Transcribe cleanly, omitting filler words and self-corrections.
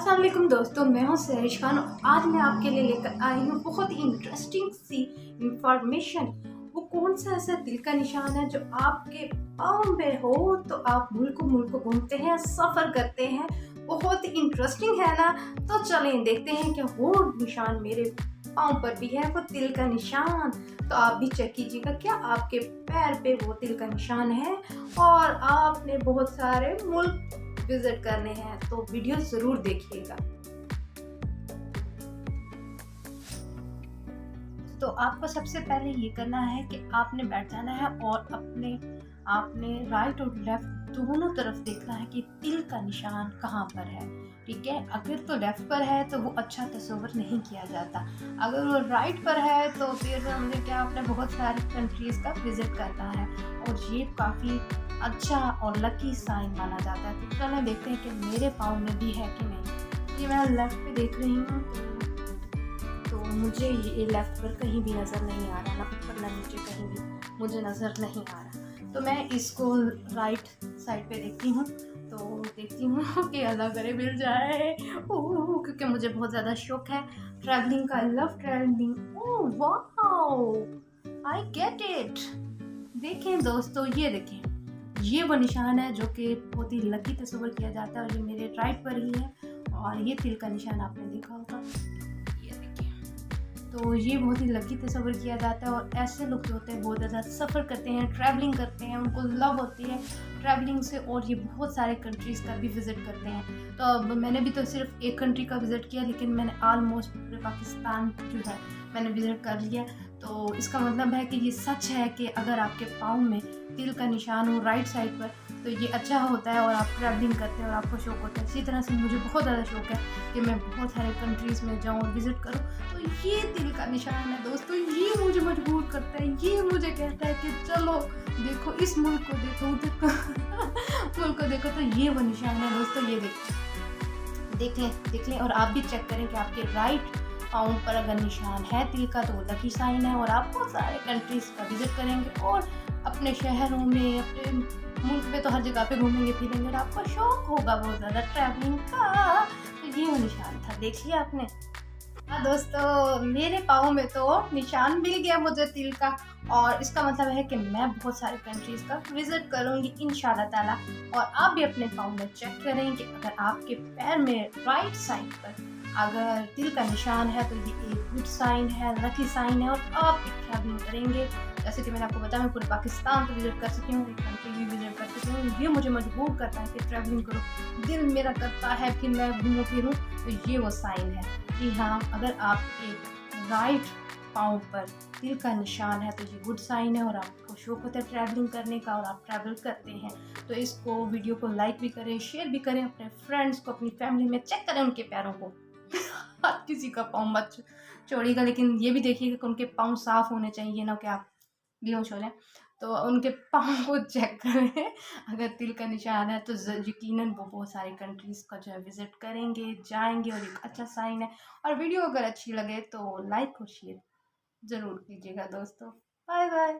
अस्सलाम वालेकुम दोस्तों, मैं हूं सरिश खान। आज मैं आपके लिए लेकर आई हूं बहुत ही इंटरेस्टिंग सी इंफॉर्मेशन। वो कौन सा ऐसा दिल का निशान है जो आपके पाँव पे हो तो आप मुल्कों मुल्कों घूमते हैं, सफ़र करते हैं। बहुत ही इंटरेस्टिंग है ना। तो चलें देखते हैं क्या वो निशान मेरे पाँव पर भी है, वो तिल का निशान। तो आप भी चेक कीजिएगा क्या आपके पैर पे वो तिल का निशान है और आपने बहुत सारे मुल्क विजिट करने हैं, तो वीडियो ज़रूर देखिएगा। तो आपको सबसे पहले ये करना है कि आपने बैठ जाना है और आपने राइट और लेफ्ट दोनों तरफ देखना है कि तिल का निशान कहाँ पर है। ठीक है, अगर तो लेफ्ट पर है तो वो अच्छा तस्वर नहीं किया जाता। अगर वो राइट पर है तो फिर समझे क्या आपने बहुत सारी कंट्रीज़ का विजिट करना है और ये काफ़ी अच्छा और लकी साइन माना जाता है। तो चलो देखते हैं कि मेरे पाँव में भी है कि नहीं। ये मैं लेफ्ट पे देख रही हूँ तो मुझे ये लेफ्ट पर कहीं भी नज़र नहीं आ रहा, ना ऊपर ना नीचे कहीं भी मुझे नज़र नहीं आ रहा। तो मैं इसको राइट साइड पे देखती हूँ, तो देखती हूँ कि अल्लाह करे मिल जाए। क्योंकि मुझे बहुत ज़्यादा शौक है ट्रैवलिंग का। I love travelling. Oh wow, I get it. देखें दोस्तों, ये देखें, ये वो निशान है जो कि बहुत ही लकी तस्वर किया जाता है और ये मेरे राइट पर ही है। और ये तिल का निशान आपने देखा होगा, ये देखिए। तो ये बहुत ही लकी तस्वर किया जाता है और ऐसे लोग जो होते हैं बहुत ज़्यादा सफ़र करते हैं, ट्रैवलिंग करते हैं, उनको लव होती है ट्रैवलिंग से और ये बहुत सारे कंट्रीज़ का भी विज़िट करते हैं। तो अब मैंने भी तो सिर्फ एक कंट्री का विज़िट किया, लेकिन मैंने ऑलमोस्ट पूरे पाकिस्तान जो है मैंने विज़िट कर लिया। तो इसका मतलब है कि ये सच है कि अगर आपके पाँव में तिल का निशान हो राइट साइड पर तो ये अच्छा होता है और आप ट्रैवलिंग करते हैं और आपको शौक होता है। इसी तरह से मुझे बहुत ज़्यादा शौक है कि मैं बहुत सारे कंट्रीज़ में जाऊँ और विज़िट करूँ। तो ये तिल का निशान है दोस्तों, ये मुझे मजबूर करता है, ये मुझे कहता है कि चलो देखो इस मुल्क को देखो, उधर को मुल्क को देखो। तो ये वो निशान है दोस्तों, ये देखो, देख लें और आप भी चेक करें कि आपके राइट पाँव पर अगर निशान है तिल का तो वो लकी साइन है और आप बहुत सारे कंट्रीज़ का विज़िट करेंगे और अपने शहरों में, अपने मुल्क में तो हर जगह पे घूमेंगे फिरेंगे और आपको शौक होगा बहुत ज़्यादा ट्रैवलिंग का। तो ये वो निशान था, देख लिया आपने। हाँ दोस्तों, मेरे पाँव में तो निशान मिल गया मुझे तिल का और इसका मतलब है कि मैं बहुत सारी कंट्रीज़ का विज़िट करूँगी इंशाल्लाह ताला। और आप भी अपने पाँव में चेक करें कि अगर आपके पैर में राइट साइड पर अगर तिल का निशान है तो ये एक गुड साइन है, लकी साइन है और आप भी ट्रैवलिंग करेंगे। जैसे कि मैंने आपको बताया, मैं पूरे पाकिस्तान तो विज़िट कर चुकी हूँ, एक कंट्री भी विज़िट कर चुकी हूँ। ये मुझे मजबूर करता है कि ट्रैवलिंग करो, दिल मेरा करता है फिर मैं घूमूँ फिरूँ। तो ये वो साइन है कि हाँ, अगर आपके राइट पाँव पर तिल का निशान है तो ये गुड साइन है और आपको शौक होता है ट्रैवलिंग करने का और आप ट्रैवल करते हैं। तो इसको वीडियो को लाइक भी करें, शेयर भी करें, अपने फ्रेंड्स को, अपनी फैमिली में चेक करें उनके पैरों को। हर किसी का पाँव मत छोड़िएगा, लेकिन ये भी देखिएगा कि उनके पाँव साफ होने चाहिए, ना कि आप बेहोश हो जाएं। तो उनके पाँव को चेक करें, अगर तिल का निशान है तो यकीनन वो बहुत सारी कंट्रीज़ का जो है विज़िट करेंगे, जाएंगे और एक अच्छा साइन है। और वीडियो अगर अच्छी लगे तो लाइक और शेयर ज़रूर कीजिएगा दोस्तों। Bye bye.